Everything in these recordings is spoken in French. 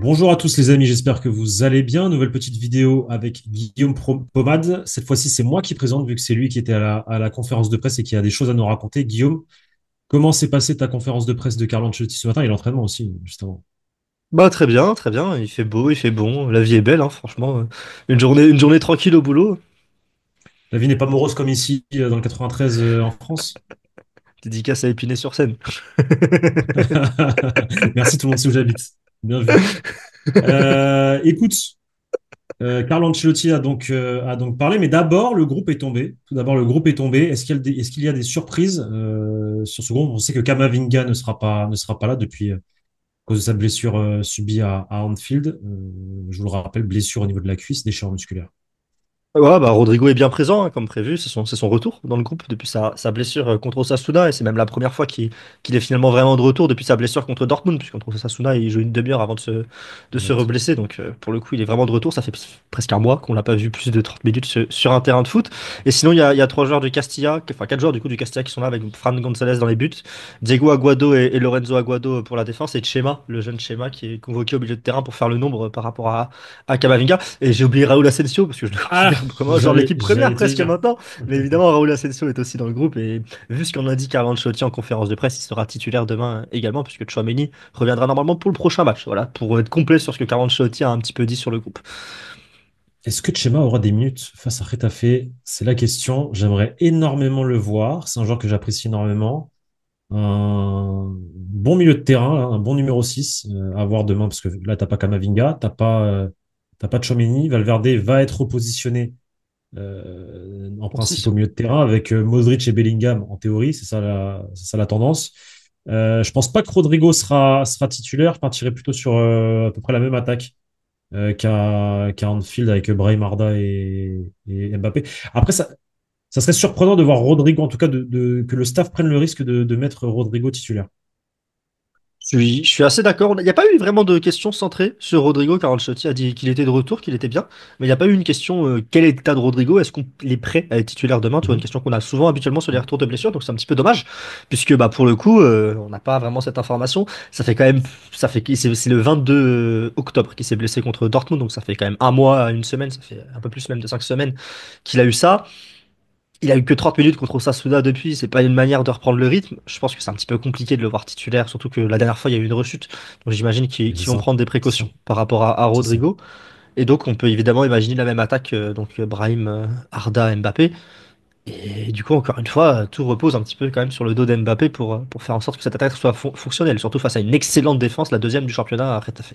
Bonjour à tous les amis, j'espère que vous allez bien. Nouvelle petite vidéo avec Guillaume Pomade. Cette fois-ci, c'est moi qui présente vu que c'est lui qui était à la conférence de presse et qui a des choses à nous raconter. Guillaume, comment s'est passée ta conférence de presse de Carlo Ancelotti ce matin et l'entraînement aussi, justement. Bah très bien, très bien. Il fait beau, il fait bon. La vie est belle, hein, franchement. Une journée tranquille au boulot. La vie n'est pas morose comme ici dans le 93 en France. Dédicace à Épinay-sur-Seine. Merci tout le monde sait où j'habite. Bien vu. Écoute, Carlo Ancelotti a donc parlé, mais d'abord le groupe est tombé. Tout d'abord le groupe est tombé. Est-ce qu'il y a des surprises sur ce groupe? On sait que Kamavinga ne sera pas là depuis cause de sa blessure subie à Anfield. Je vous le rappelle, blessure au niveau de la cuisse, déchirure musculaire. Ouais, bah Rodrigo est bien présent, hein, comme prévu. C'est son retour dans le groupe depuis sa blessure contre Osasuna. Et c'est même la première fois qu'il est finalement vraiment de retour depuis sa blessure contre Dortmund. Puisque contre Osasuna, il joue une demi-heure avant de se Exact. reblesser. Donc pour le coup, il est vraiment de retour. Ça fait presque un mois qu'on l'a pas vu plus de 30 minutes sur un terrain de foot. Et sinon, il y a trois joueurs du Castilla, enfin quatre joueurs du coup du Castilla qui sont là avec Fran González dans les buts, Diego Aguado et Lorenzo Aguado pour la défense. Et Chema, le jeune Chema qui est convoqué au milieu de terrain pour faire le nombre par rapport à Camavinga. Et j'ai oublié Raúl Asensio parce que je le Ah, considère comme un joueur de l'équipe première j'allais te presque dire. maintenant. Mais évidemment, Raúl Asensio est aussi dans le groupe. Et vu ce qu'on a dit Carlo Ancelotti en conférence de presse, il sera titulaire demain également, puisque Tchouaméni reviendra normalement pour le prochain match. Voilà, pour être complet sur ce que Carlo Ancelotti a un petit peu dit sur le groupe. Est-ce que Chema aura des minutes face à Retafe? C'est la question. J'aimerais énormément le voir. C'est un joueur que j'apprécie énormément. Un bon milieu de terrain, là, un bon numéro 6 à voir demain, parce que là, t'as pas Kamavinga, t'as pas Tchouaméni. Valverde va être repositionné en En principe 6. au milieu de terrain avec Modric et Bellingham en théorie, c'est ça la tendance. Je pense pas que Rodrigo sera titulaire. Je partirais plutôt sur à peu près la même attaque qu'à Anfield avec Brahim Arda et Mbappé. Après, ça serait surprenant de voir Rodrigo, en tout cas que le staff prenne le risque de mettre Rodrigo titulaire. Je suis assez d'accord. Il n'y a pas eu vraiment de questions centrées sur Rodrigo, car Ancelotti a dit qu'il était de retour, qu'il était bien. Mais il n'y a pas eu une question quel est l'état de Rodrigo? Est-ce qu'il est prêt à être titulaire demain? Tu vois, une Mhm. question qu'on a souvent habituellement sur les Mhm. retours de blessures, donc c'est un petit peu dommage, puisque bah, pour le coup, on n'a pas vraiment cette information. Ça fait quand même, c'est le 22 octobre qu'il s'est blessé contre Dortmund, donc ça fait quand même un mois, une semaine, ça fait un peu plus même de 5 semaines qu'il a eu ça. Il a eu que 30 minutes contre Osasuna depuis, c'est pas une manière de reprendre le rythme. Je pense que c'est un petit peu compliqué de le voir titulaire, surtout que la dernière fois il y a eu une rechute. Donc j'imagine qu'ils Mais c'est qu'ils vont ça, prendre des c'est ça, précautions par rapport à c'est ça. Rodrigo. Et donc on peut évidemment imaginer la même attaque, donc Brahim, Arda, Mbappé. Et du coup, encore une fois, tout repose un petit peu quand même sur le dos d'Mbappé pour faire en sorte que cette attaque soit fonctionnelle, surtout face à une excellente défense, la deuxième du championnat à Retafe.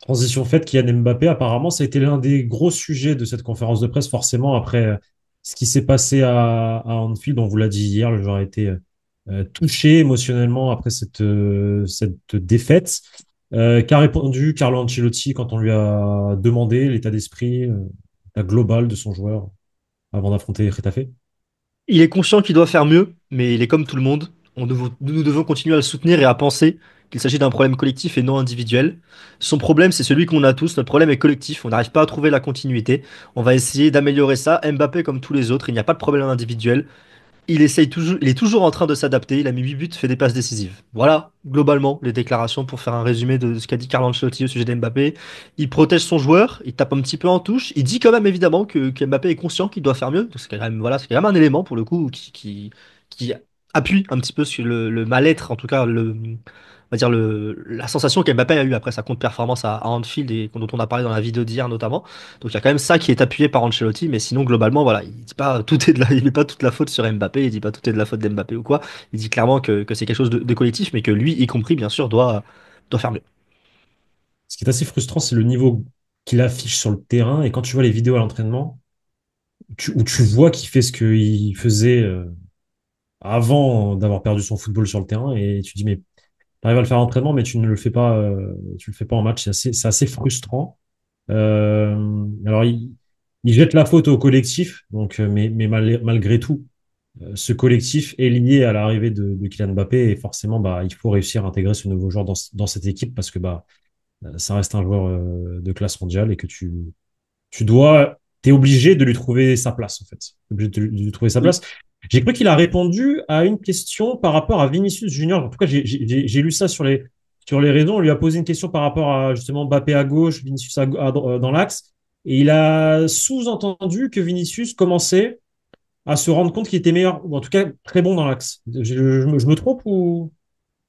Transition faite, Kylian Mbappé, apparemment, ça a été l'un des gros sujets de cette conférence de presse, forcément, après ce qui s'est passé à Anfield. On vous l'a dit hier, le joueur a été touché émotionnellement après cette défaite. Qu'a répondu Carlo Ancelotti quand on lui a demandé l'état d'esprit, l'état global de son joueur avant d'affronter Getafe? Il est conscient qu'il doit faire mieux, mais il est comme tout le monde. Nous devons continuer à le soutenir et à penser qu'il s'agit d'un problème collectif et non individuel. Son problème, c'est celui qu'on a tous. Notre problème est collectif. On n'arrive pas à trouver la continuité. On va essayer d'améliorer ça. Mbappé, comme tous les autres, il n'y a pas de problème individuel. Il est toujours en train de s'adapter. Il a mis 8 buts, fait des passes décisives. Voilà, globalement, les déclarations pour faire un résumé de ce qu'a dit Carlo Ancelotti au sujet d'Mbappé. Il protège son joueur, il tape un petit peu en touche. Il dit quand même évidemment que Mbappé est conscient qu'il doit faire mieux. Donc c'est quand même, voilà, c'est quand même un élément pour le coup qui appuie un petit peu sur le mal-être, en tout cas on va dire la sensation qu'Mbappé a eu après sa contre-performance à Anfield et dont on a parlé dans la vidéo d'hier notamment. Donc il y a quand même ça qui est appuyé par Ancelotti, mais sinon globalement voilà, il dit pas il met pas toute la faute sur Mbappé, il dit pas tout est de la faute d'Mbappé ou quoi. Il dit clairement que c'est quelque chose de collectif, mais que lui, y compris bien sûr, doit faire mieux. Ce qui est assez frustrant, c'est le niveau qu'il affiche sur le terrain. Et quand tu vois les vidéos à l'entraînement, où tu vois qu'il fait ce qu'il faisait avant d'avoir perdu son football sur le terrain, et tu dis, mais tu arrives à le faire à l'entraînement, mais tu le fais pas en match. C'est assez frustrant. Alors, il jette la faute au collectif, donc, mais malgré tout, ce collectif est lié à l'arrivée de Kylian Mbappé, et forcément, bah, il faut réussir à intégrer ce nouveau joueur dans cette équipe parce que bah, ça reste un joueur de classe mondiale et que t'es obligé de lui trouver sa place, en fait. T'es obligé de lui trouver sa Oui. place. J'ai cru qu'il a répondu à une question par rapport à Vinicius Junior. En tout cas, j'ai lu ça sur les réseaux, on lui a posé une question par rapport à justement Mbappé à gauche, Vinicius dans l'axe. Et il a sous-entendu que Vinicius commençait à se rendre compte qu'il était meilleur, ou en tout cas très bon dans l'axe. Je me trompe ou...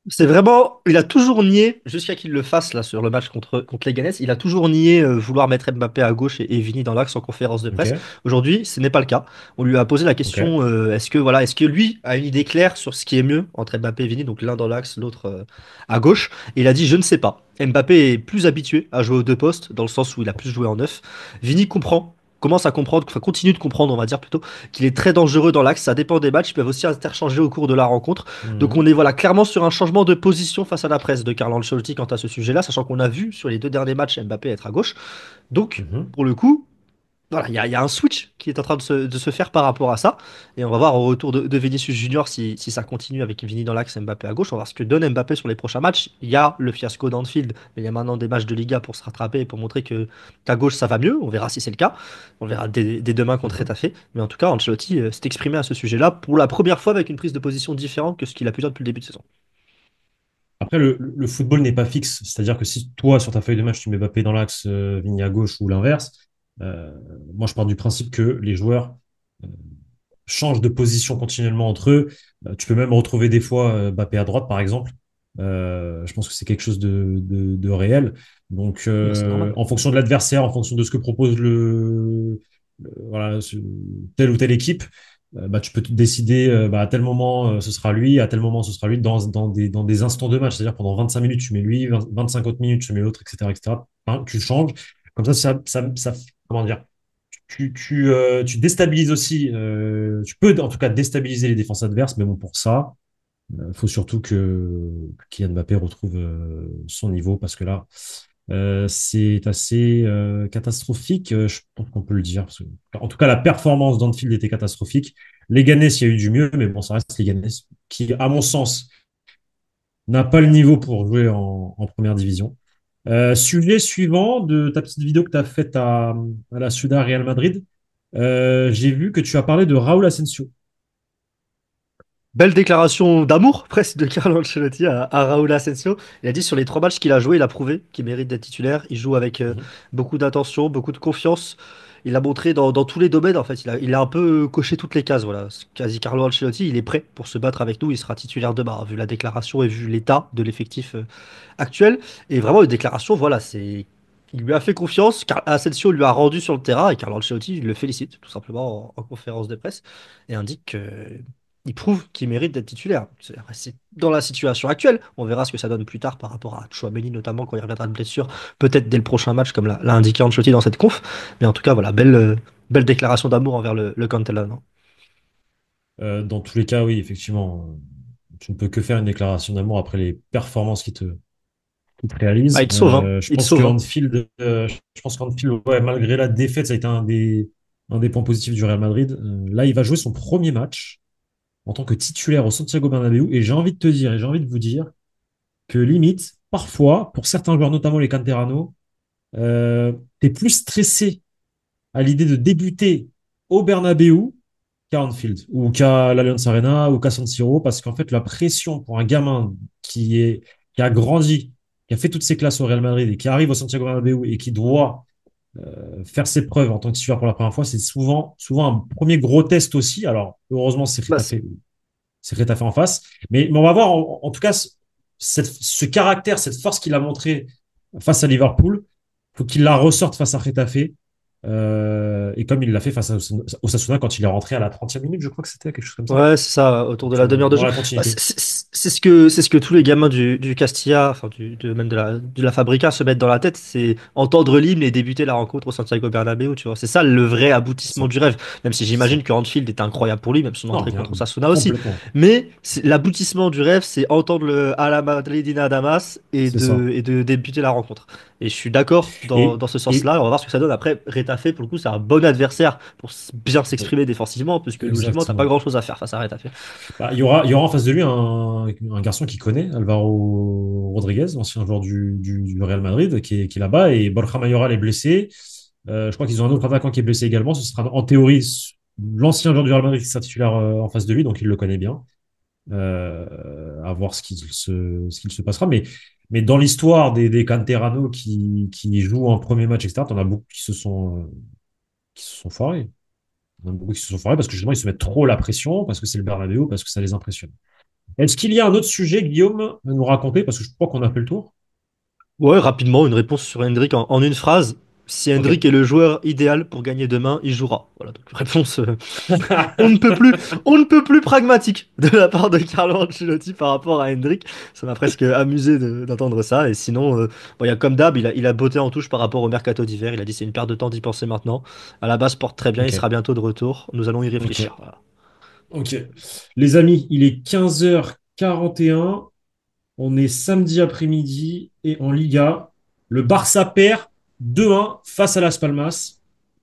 C'est vraiment, il a toujours nié, jusqu'à qu'il le fasse là sur le match contre Leganés, il a toujours nié vouloir mettre Mbappé à gauche et Vini dans l'axe en conférence de presse. Ok, Aujourd'hui, ce n'est pas le cas. On lui a posé la ok. question est-ce que lui a une idée claire sur ce qui est mieux entre Mbappé et Vini, donc l'un dans l'axe, l'autre à gauche. Et il a dit je ne sais pas. Mbappé est plus habitué à jouer aux deux postes, dans le sens où il a plus joué en neuf. Vini comprend. Commence à comprendre, enfin continue de comprendre, on va dire plutôt, qu'il est très dangereux dans l'axe. Ça dépend des matchs, ils peuvent aussi interchanger au cours de la rencontre. Donc on Mhm, est voilà, clairement sur un changement de position face à la presse de Carlo Ancelotti quant à ce sujet-là, sachant qu'on a vu sur les deux derniers matchs Mbappé être à gauche. Donc mhm. pour le coup, voilà, il y a un switch qui est en train de se faire par rapport à ça. Et on va voir au retour de Vinicius Junior si ça continue avec Vini dans l'axe, Mbappé à gauche. On va voir ce que donne Mbappé sur les prochains matchs. Il y a le fiasco d'Anfield, mais il y a maintenant des matchs de Liga pour se rattraper et pour montrer que qu'à gauche ça va mieux. On verra si c'est le cas. On verra dès demain contre Mhm. Retafe. Mais en tout cas, Ancelotti s'est exprimé à ce sujet-là pour la première fois avec une prise de position différente que ce qu'il a pu dire depuis le début de saison. Après, le football n'est pas fixe. C'est-à-dire que si toi, sur ta feuille de match, tu mets Mbappé dans l'axe, Vigny à gauche ou l'inverse, euh, moi, je pars du principe que les joueurs euh, changent de position continuellement entre eux. Tu peux même retrouver des fois Mbappé à droite, par exemple. Je pense que c'est quelque chose de réel. Donc, Bah, c'est normal. en fonction de l'adversaire, en fonction de ce que propose voilà, telle ou telle équipe, bah, tu peux te décider bah, à tel moment ce sera lui, à tel moment ce sera lui dans des instants de match. C'est-à-dire pendant 25 minutes, tu mets lui, 25 autres minutes, tu mets l'autre, etc., etc. Hein, tu changes. Comme ça, comment dire, tu déstabilises aussi, tu peux en tout cas déstabiliser les défenses adverses, mais bon, pour ça, il faut surtout que Kylian Mbappé retrouve son niveau parce que là, c'est assez catastrophique, je pense qu'on peut le dire. En tout cas, la performance d'Anfield était catastrophique. Leganés, il y a eu du mieux, mais bon, ça reste Leganés qui, à mon sens, n'a pas le niveau pour jouer en première division. Sujet suivant de ta petite vidéo que tu as faite à la Ciudad Real Madrid. J'ai vu que tu as parlé de Raúl Asensio. Belle déclaration d'amour, presque, de Carlo Ancelotti à Raúl Asensio. Il a dit sur les trois matchs qu'il a joué, il a prouvé qu'il mérite d'être titulaire. Il joue avec Mhm. beaucoup d'attention, beaucoup de confiance. Il a montré dans tous les domaines, en fait. Il a un peu coché toutes les cases. Voilà. Quasi Carlo Ancelotti, il est prêt pour se battre avec nous. Il sera titulaire demain, vu la déclaration et vu l'état de l'effectif actuel. Et vraiment, une déclaration, voilà, c'est. Il lui a fait confiance, Asensio lui a rendu sur le terrain et Carlo Ancelotti le félicite tout simplement en conférence de presse et indique que il prouve qu'il mérite d'être titulaire. C'est dans la situation actuelle. On verra ce que ça donne plus tard par rapport à Tchouaméni, notamment quand il reviendra de blessure, peut-être dès le prochain match, comme l'a indiqué Ancelotti dans cette conf. Mais en tout cas, voilà, belle déclaration d'amour envers le Cantelano. Dans tous les cas, oui, effectivement, tu ne peux que faire une déclaration d'amour après les performances qui te Ah, réalisent. il te sauve, hein. Je Il te pense que sauve, hein. Anfield, ouais, malgré la défaite, ça a été un des points positifs du Real Madrid. Là, il va jouer son premier match en tant que titulaire au Santiago Bernabéu. Et j'ai envie de te dire, et j'ai envie de vous dire que limite, parfois, pour certains joueurs, notamment les canteranos, t'es plus stressé à l'idée de débuter au Bernabéu qu'à Anfield, ou qu'à l'Allianz Arena, ou qu'à San Siro, parce qu'en fait, la pression pour un gamin qui a grandi, qui a fait toutes ses classes au Real Madrid et qui arrive au Santiago Bernabéu et qui doit faire ses preuves en tant que titulaire pour la première fois, c'est souvent un premier gros test aussi. Alors, heureusement, Bah, c'est C'est Retafe en face. Mais on va voir, en tout cas, ce caractère, cette force qu'il a montré face à Liverpool, faut qu'il la ressorte face à Retafe. Et comme il l'a fait face à Osasuna quand il est rentré à la 30e minute, je crois que c'était quelque chose comme ça. ouais, c'est ça, autour de Donc, la demi-heure de dans jeu. la Bah, continuité. c'est ce que tous les gamins du Castilla, enfin même de la Fabrica se mettent dans la tête, c'est entendre l'hymne et débuter la rencontre au Santiago Bernabéu, tu vois. C'est ça le vrai C'est aboutissement ça. du rêve. Même si C'est j'imagine ça. que Anfield est incroyable pour lui, même son Non, entrée bien, contre Osasuna aussi. complètement. Mais l'aboutissement du rêve, c'est entendre le à la Madridina Damas C'est ça. et de débuter la rencontre. Et je suis d'accord Et, dans ce et sens-là. On va voir ce que ça donne. Après, Retafe, pour le coup, c'est un bon adversaire pour bien s'exprimer défensivement, puisque logiquement, t'as pas exactement. grand-chose à faire face à Retafe. Bah, il y aura en face de lui un garçon qui connaît, Alvaro Rodriguez, ancien joueur du Real Madrid, qui est là-bas, et Borja Mayoral est blessé. Je crois qu'ils ont un autre attaquant qui est blessé également. Ce sera en théorie l'ancien joueur du Real Madrid qui sera titulaire en face de lui, donc il le connaît bien. À voir ce qu'il se passera. Mais Mais dans l'histoire des Canterano qui jouent en premier match, etc., t'en as beaucoup qui se sont foirés. Il y en a beaucoup qui se sont foirés parce que justement, ils se mettent trop la pression, parce que c'est le Bernabéu, parce que ça les impressionne. Est-ce qu'il y a un autre sujet, Guillaume, à nous raconter? Parce que je crois qu'on a fait le tour. Ouais, rapidement, une réponse sur Hendrick en une phrase. Si Ok. Hendrick est le joueur idéal pour gagner demain, il jouera. Voilà, donc réponse on ne peut plus, on ne peut plus pragmatique de la part de Carlo Ancelotti par rapport à Hendrick. Ça m'a presque amusé d'entendre ça. Et sinon, bon, il y a comme d'hab, il a botté en touche par rapport au mercato d'hiver. Il a dit c'est une perte de temps d'y penser maintenant. À la base, porte très bien, il Ok. sera bientôt de retour. Nous allons y réfléchir. Ok. Voilà. Ok. Les amis, il est 15h41. On est samedi après-midi et en Liga, le Barça perd 2-1 face à Las Palmas.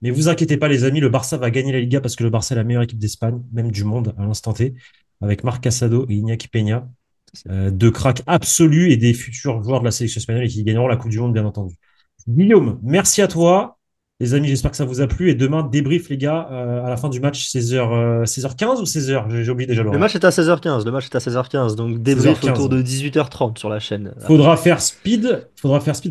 Mais vous inquiétez pas, les amis, le Barça va gagner la Liga parce que le Barça est la meilleure équipe d'Espagne, même du monde à l'instant T, avec Marc Casado et Iñaki Peña, deux cracks absolus et des futurs joueurs de la sélection espagnole et qui gagneront la Coupe du Monde, bien entendu. Guillaume, merci à toi. Les amis, j'espère que ça vous a plu. Et demain, débrief, les gars, à la fin du match, 16h15 ou 16h? J'ai oublié déjà Le l'horaire. match est à 16h15. Le match est à 16h15. Donc débrief autour 16h15. de 18h30 sur la chaîne après. Faudra faire speed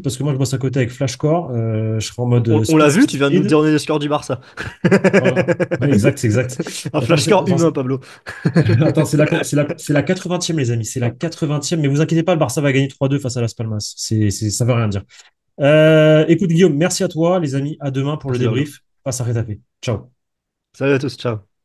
parce que moi je bosse à côté avec Flashcore. Je serai en mode On speed, l'a vu, speed, tu viens de nous speed. donner le score du Barça. Voilà. Ouais, exact, c'est exact. Un Attends, flash score humain, Pablo. attends, c'est la 80e, les amis. C'est la 80e. Mais vous inquiétez pas, le Barça va gagner 3-2 face à Las Palmas. Ça veut rien dire. Écoute, Guillaume, merci à toi, les amis. À demain pour le Merci, Pablo. débrief. Face à Retafe. Ciao. Salut à tous, ciao.